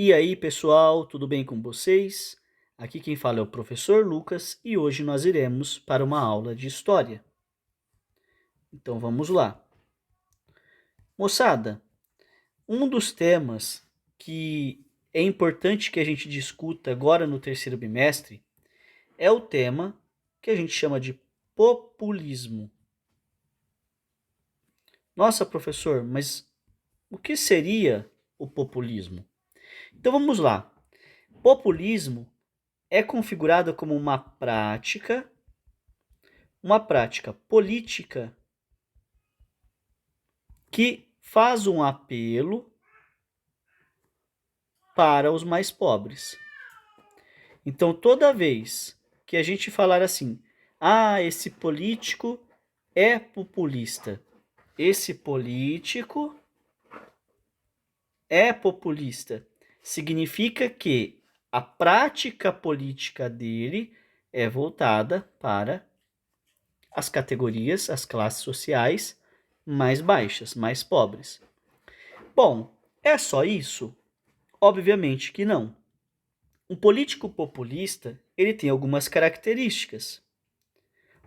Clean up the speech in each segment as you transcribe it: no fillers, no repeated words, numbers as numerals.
E aí, pessoal, tudo bem com vocês? Aqui quem fala é o professor Lucas e hoje nós iremos para uma aula de história. Então vamos lá. Moçada, um dos temas que é importante que a gente discuta agora no terceiro bimestre é o tema que a gente chama de populismo. Nossa, professor, mas o que seria o populismo? Então vamos lá. Populismo é configurado como uma prática política que faz um apelo para os mais pobres. Então, toda vez que a gente falar assim, esse político é populista, esse político é populista, significa que a prática política dele é voltada para as categorias, as classes sociais mais baixas, mais pobres. Bom, é só isso? Obviamente que não. Um político populista, ele tem algumas características.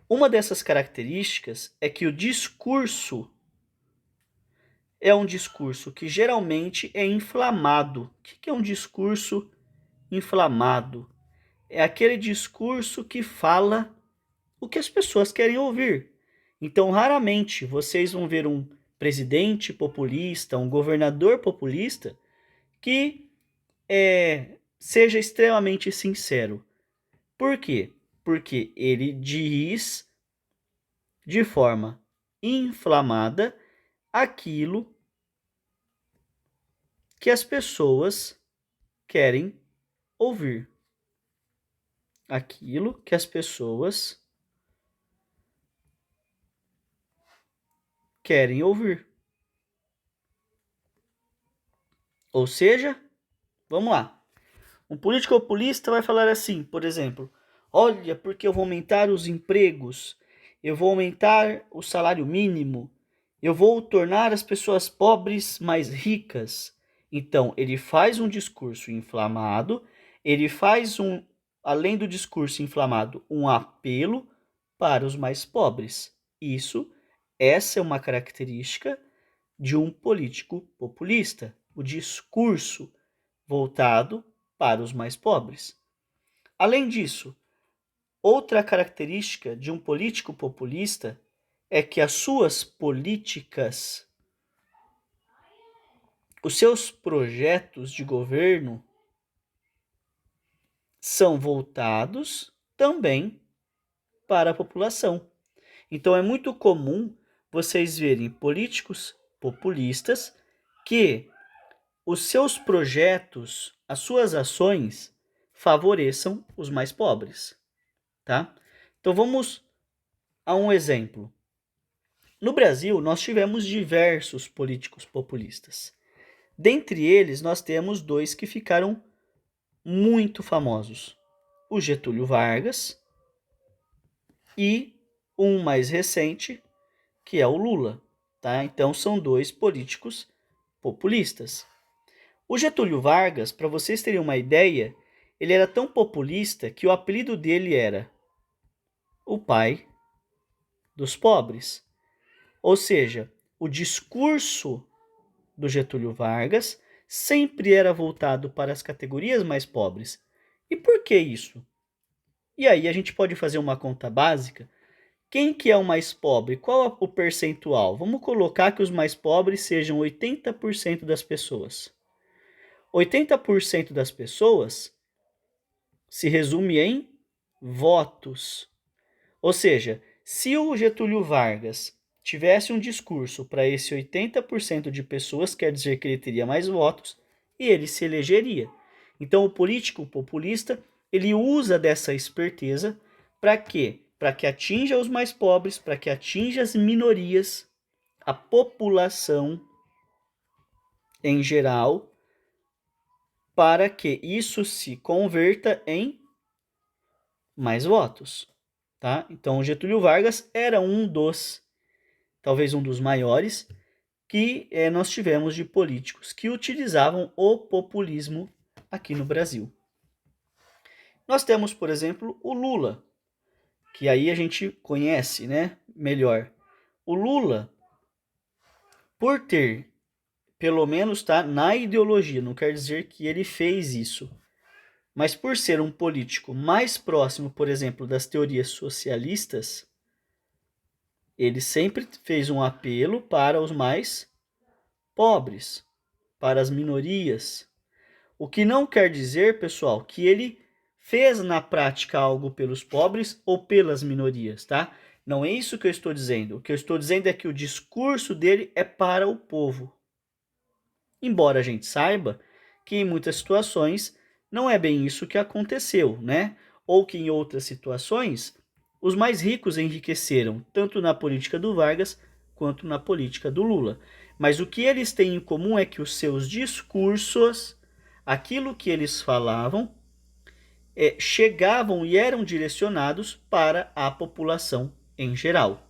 Uma dessas características é que o discurso é um discurso que geralmente é inflamado. O que é um discurso inflamado? É aquele discurso que fala o que as pessoas querem ouvir. Então, raramente vocês vão ver um presidente populista, um governador populista que seja extremamente sincero. Por quê? Porque ele diz de forma inflamada aquilo que as pessoas querem ouvir. Aquilo que as pessoas querem ouvir. Ou seja, vamos lá. Um político populista vai falar assim, por exemplo, olha, porque eu vou aumentar os empregos, eu vou aumentar o salário mínimo, eu vou tornar as pessoas pobres mais ricas. Então, ele faz um discurso inflamado, ele faz além do discurso inflamado, um apelo para os mais pobres. Essa é uma característica de um político populista, o discurso voltado para os mais pobres. Além disso, outra característica de um político populista é que as suas políticas, os seus projetos de governo são voltados também para a população. Então é muito comum vocês verem políticos populistas que os seus projetos, as suas ações favoreçam os mais pobres, tá? Então vamos a um exemplo. No Brasil, nós tivemos diversos políticos populistas. Dentre eles, nós temos dois que ficaram muito famosos: o Getúlio Vargas e um mais recente, que é o Lula, tá? Então são dois políticos populistas. O Getúlio Vargas, para vocês terem uma ideia, ele era tão populista que o apelido dele era o pai dos pobres. Ou seja, o discurso do Getúlio Vargas sempre era voltado para as categorias mais pobres. E por que isso? E aí a gente pode fazer uma conta básica. Quem que é o mais pobre? Qual é o percentual? Vamos colocar que os mais pobres sejam 80% das pessoas. 80% das pessoas se resume em votos. Ou seja, se o Getúlio Vargas tivesse um discurso para esse 80% de pessoas, quer dizer que ele teria mais votos e ele se elegeria. Então o político populista, ele usa dessa esperteza para quê? Para que atinja os mais pobres, para que atinja as minorias, a população em geral, para que isso se converta em mais votos, tá? Então o Getúlio Vargas era talvez um dos maiores que nós tivemos de políticos que utilizavam o populismo aqui no Brasil. Nós temos, por exemplo, o Lula, que aí a gente conhece, né, melhor. O Lula, por ter, pelo menos tá na ideologia, não quer dizer que ele fez isso, mas por ser um político mais próximo, por exemplo, das teorias socialistas, ele sempre fez um apelo para os mais pobres, para as minorias. O que não quer dizer, pessoal, que ele fez na prática algo pelos pobres ou pelas minorias, tá? Não é isso que eu estou dizendo. O que eu estou dizendo é que o discurso dele é para o povo. Embora a gente saiba que em muitas situações não é bem isso que aconteceu, né? Ou que em outras situações os mais ricos enriqueceram, tanto na política do Vargas quanto na política do Lula. Mas o que eles têm em comum é que os seus discursos, aquilo que eles falavam, chegavam e eram direcionados para a população em geral.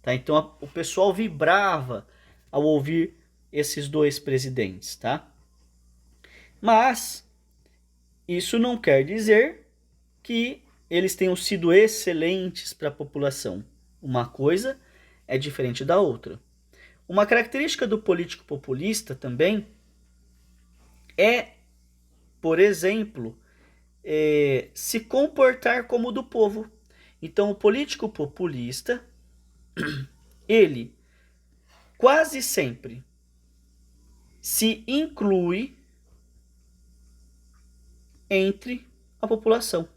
Tá? Então o pessoal vibrava ao ouvir esses dois presidentes. Tá? Mas isso não quer dizer que eles tenham sido excelentes para a população. Uma coisa é diferente da outra. Uma característica do político populista também é, por exemplo, se comportar como o do povo. Então, o político populista, ele quase sempre se inclui entre a população.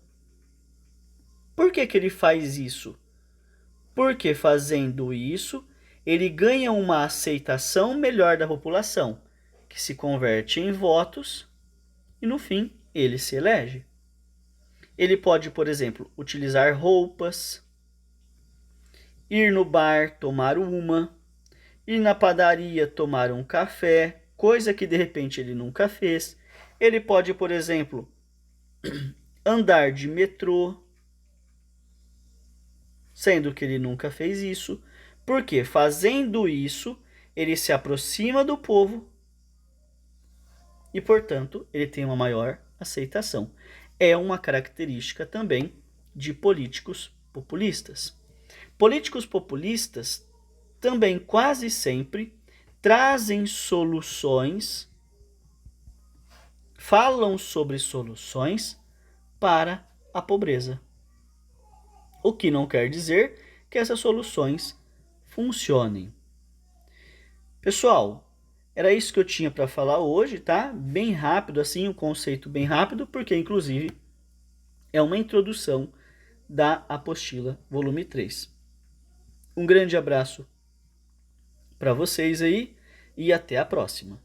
Por que ele faz isso? Porque fazendo isso, ele ganha uma aceitação melhor da população, que se converte em votos e no fim ele se elege. Ele pode, por exemplo, utilizar roupas, ir no bar tomar uma, ir na padaria tomar um café, coisa que de repente ele nunca fez. Ele pode, por exemplo, andar de metrô, sendo que ele nunca fez isso, porque fazendo isso, ele se aproxima do povo e, portanto, ele tem uma maior aceitação. É uma característica também de políticos populistas. Políticos populistas também quase sempre trazem soluções, falam sobre soluções para a pobreza. O que não quer dizer que essas soluções funcionem. Pessoal, era isso que eu tinha para falar hoje, tá? Bem rápido assim, um conceito bem rápido, porque inclusive é uma introdução da apostila volume 3. Um grande abraço para vocês aí e até a próxima.